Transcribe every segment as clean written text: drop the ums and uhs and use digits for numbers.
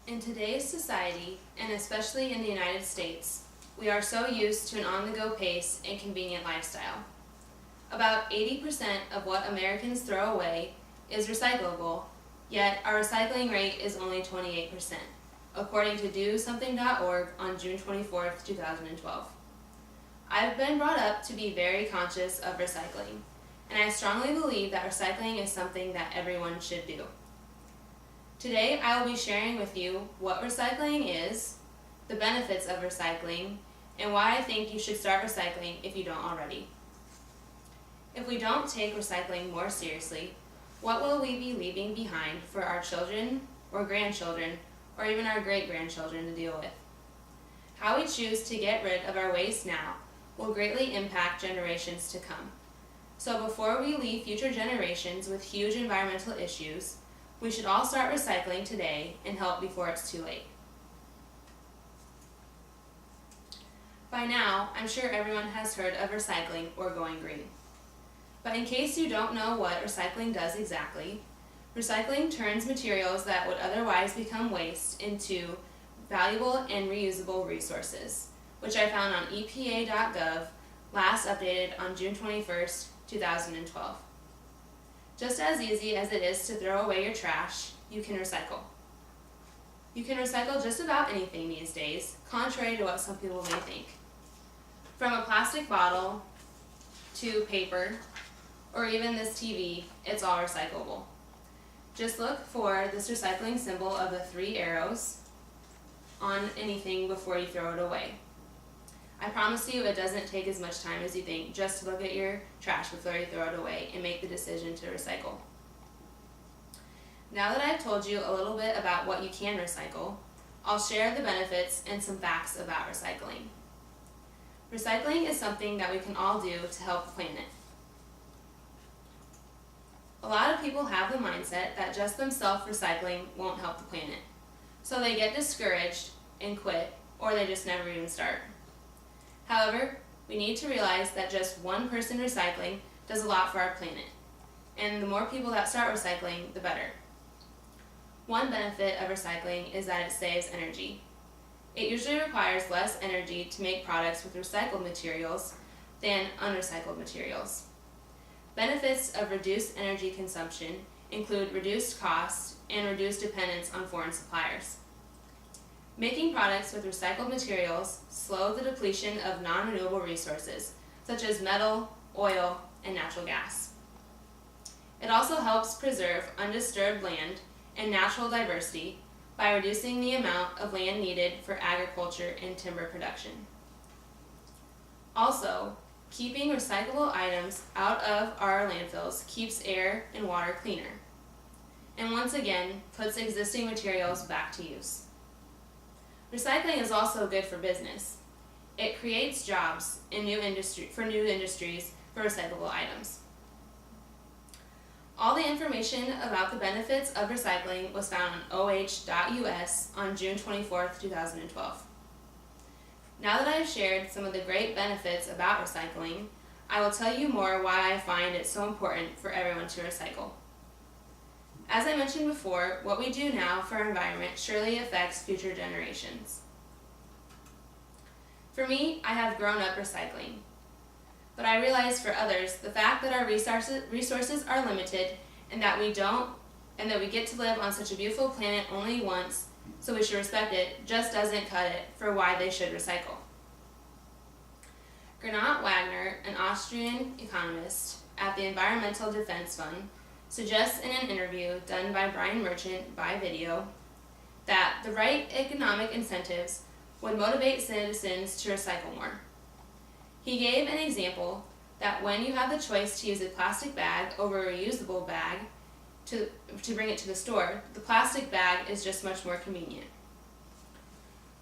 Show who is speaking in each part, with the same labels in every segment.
Speaker 1: In today's society, and especially in the United States, we are so used to an on-the-go pace and convenient lifestyle. About 80% of what Americans throw away is recyclable, yet our recycling rate is only 28%, according to DoSomething.org on June 24, 2012. I've been brought up to be very conscious of recycling, and I strongly believe that recycling is something that everyone should do. Today, I will be sharing with you what recycling is, the benefits of recycling, and why I think you should start recycling if you don't already. If we don't take recycling more seriously, what will we be leaving behind for our children or grandchildren or even our great-grandchildren to deal with? How we choose to get rid of our waste now will greatly impact generations to come. So before we leave future generations with huge environmental issues, we should all start recycling today and help before it's too late. By now, I'm sure everyone has heard of recycling or going green. But in case you don't know what recycling does exactly, recycling turns materials that would otherwise become waste into valuable and reusable resources, which I found on EPA.gov, last updated on June 21st, 2012. Just as easy as it is to throw away your trash, you can recycle. You can recycle just about anything these days, contrary to what some people may think. From a plastic bottle to paper, or even this TV, it's all recyclable. Just look for this recycling symbol of the 3 arrows on anything before you throw it away. I promise you it doesn't take as much time as you think just to look at your trash before you throw it away and make the decision to recycle. Now that I've told you a little bit about what you can recycle, I'll share the benefits and some facts about recycling. Recycling is something that we can all do to help the planet. A lot of people have the mindset that just themselves recycling won't help the planet, so they get discouraged and quit, or they just never even start. However, we need to realize that just one person recycling does a lot for our planet, and the more people that start recycling, the better. One benefit of recycling is that it saves energy. It usually requires less energy to make products with recycled materials than unrecycled materials. Benefits of reduced energy consumption include reduced costs and reduced dependence on foreign suppliers. Making products with recycled materials slow the depletion of non-renewable resources, such as metal, oil, and natural gas. It also helps preserve undisturbed land and natural diversity by reducing the amount of land needed for agriculture and timber production. Also, keeping recyclable items out of our landfills keeps air and water cleaner, and once again puts existing materials back to use. Recycling is also good for business. It creates jobs in new industries for recyclable items. All the information about the benefits of recycling was found on oh.us on June 24, 2012. Now that I've shared some of the great benefits about recycling, I will tell you more why I find it so important for everyone to recycle. As I mentioned before, what we do now for our environment surely affects future generations. For me, I have grown up recycling. But I realize for others, the fact that our resources are limited and that we get to live on such a beautiful planet only once, so we should respect it, just doesn't cut it for why they should recycle. Gernot Wagner, an Austrian economist at the Environmental Defense Fund, suggests in an interview done by Brian Merchant by video that the right economic incentives would motivate citizens to recycle more. He gave an example that when you have the choice to use a plastic bag over a reusable bag to bring it to the store, the plastic bag is just much more convenient.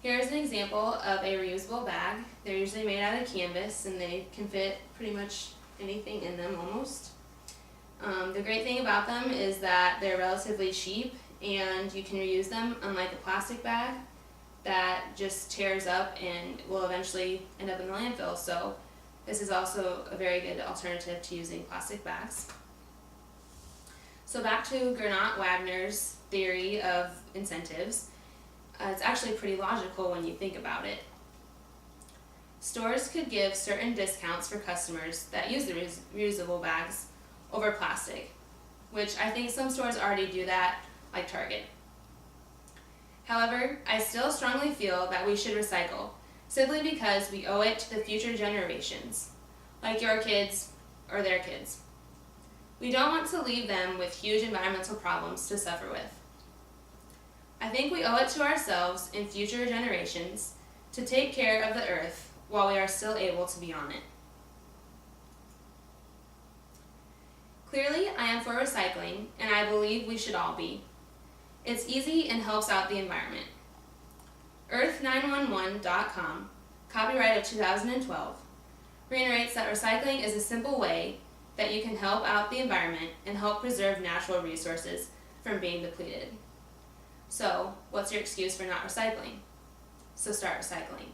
Speaker 1: Here's an example of a reusable bag. They're usually made out of canvas and they can fit pretty much anything in them almost. The great thing about them is that they're relatively cheap and you can reuse them, unlike a plastic bag that just tears up and will eventually end up in the landfill. So this is also a very good alternative to using plastic bags. So back to Gernot Wagner's theory of incentives. It's actually pretty logical when you think about it. Stores could give certain discounts for customers that use the reusable bags over plastic, which I think some stores already do that, like Target. However, I still strongly feel that we should recycle, simply because we owe it to the future generations, like your kids or their kids. We don't want to leave them with huge environmental problems to suffer with. I think we owe it to ourselves and future generations to take care of the earth while we are still able to be on it. Clearly, I am for recycling, and I believe we should all be. It's easy and helps out the environment. Earth911.com, copyright of 2012, reiterates that recycling is a simple way that you can help out the environment and help preserve natural resources from being depleted. So, what's your excuse for not recycling? So start recycling.